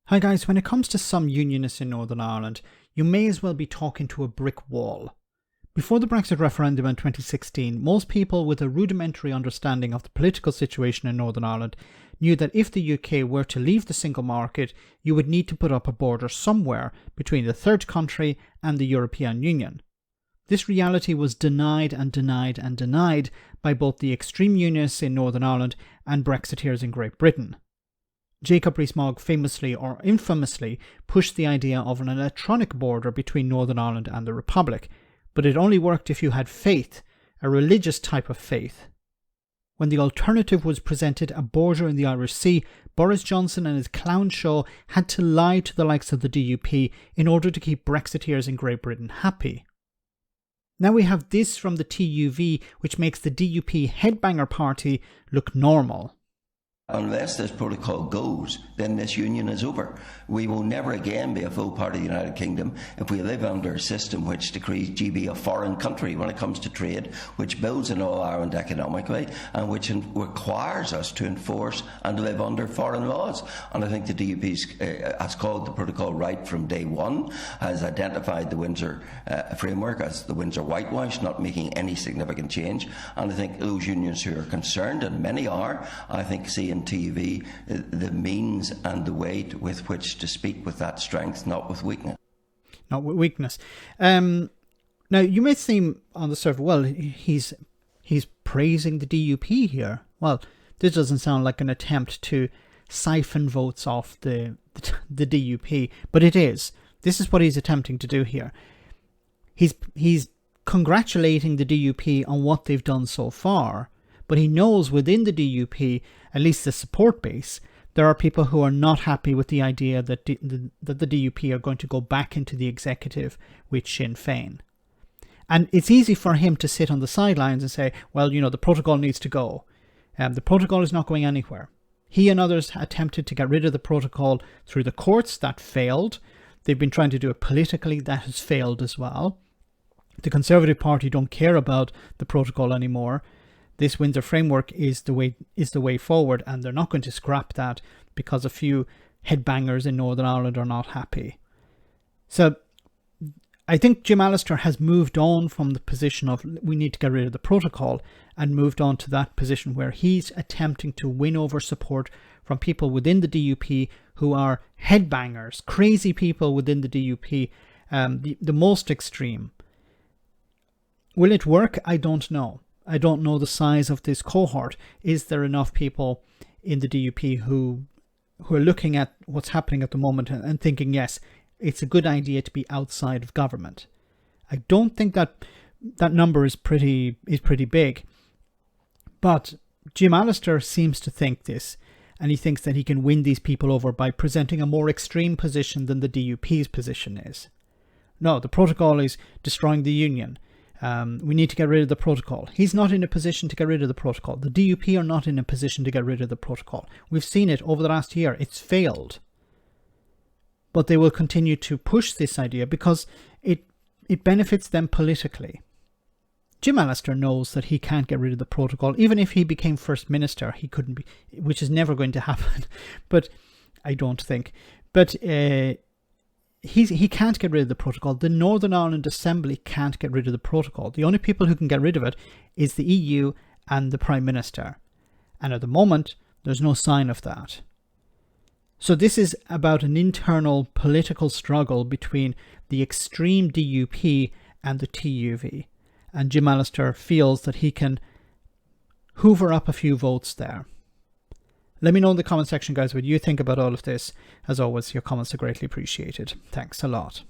Hi guys, when it comes to some unionists in Northern Ireland, you may as well be talking to a brick wall. Before the Brexit referendum in 2016, most people with a rudimentary understanding of the political situation in Northern Ireland knew that if the UK were to leave the single market, you would need to put up a border somewhere between the third country and the European Union. This reality was denied and denied and denied by both the extreme unionists in Northern Ireland and Brexiteers in Great Britain. Jacob Rees-Mogg famously or infamously pushed the idea of an electronic border between Northern Ireland and the Republic, but it only worked if you had faith, a religious type of faith. When the alternative was presented, a border in the Irish Sea, Boris Johnson and his clown show had to lie to the likes of the DUP in order to keep Brexiteers in Great Britain happy. Now we have this from the TUV, which makes the DUP headbanger party look normal. Unless this protocol goes, then this union is over. We will never again be a full part of the United Kingdom if we live under a system which decrees GB a foreign country when it comes to trade, which builds in all Ireland economically, and which requires us to enforce and live under foreign laws. And I think the DUP has called the protocol right from day one, has identified the Windsor framework as the Windsor whitewash, not making any significant change. And I think those unions who are concerned, and many are, I think see in TV the means and the weight with which to speak with that strength, not with weakness. Not with weakness. Now, you may seem on the surface, well, he's praising the DUP here. Well, this doesn't sound like an attempt to siphon votes off the DUP, but it is. This is what he's attempting to do here. He's congratulating the DUP on what they've done so far, but he knows within the DUP, at least the support base, there are people who are not happy with the idea that the DUP are going to go back into the executive with Sinn Féin. And it's easy for him to sit on the sidelines and say, well, you know, the protocol needs to go. The protocol is not going anywhere. He and others attempted to get rid of the protocol through the courts. That failed. They've been trying to do it politically. That has failed as well. The Conservative Party don't care about the protocol anymore. This Windsor framework is the way forward, and they're not going to scrap that because a few headbangers in Northern Ireland are not happy. So I think Jim Allister has moved on from the position of we need to get rid of the protocol and moved on to that position where he's attempting to win over support from people within the DUP who are headbangers, crazy people within the DUP, the most extreme. Will it work? I don't know. I don't know the size of this cohort. Is there enough people in the DUP who are looking at what's happening at the moment and thinking, yes, it's a good idea to be outside of government? I don't think that number is pretty big. But Jim Allister seems to think this, and he thinks that he can win these people over by presenting a more extreme position than the DUP's position is. No, the protocol is destroying the union. We need to get rid of the protocol. He's not in a position to get rid of the protocol. The DUP are not in a position to get rid of the protocol. We've seen it over the last year. It's failed. But they will continue to push this idea because it benefits them politically. Jim Allister knows that he can't get rid of the protocol. Even if he became First Minister, he couldn't be, which is never going to happen. But I don't think. But he can't get rid of the protocol. The Northern Ireland Assembly can't get rid of the protocol. The only people who can get rid of it is the EU and the Prime Minister. And at the moment, there's no sign of that. So this is about an internal political struggle between the extreme DUP and the TUV. And Jim Allister feels that he can hoover up a few votes there. Let me know in the comment section, guys, what you think about all of this. As always, your comments are greatly appreciated. Thanks a lot.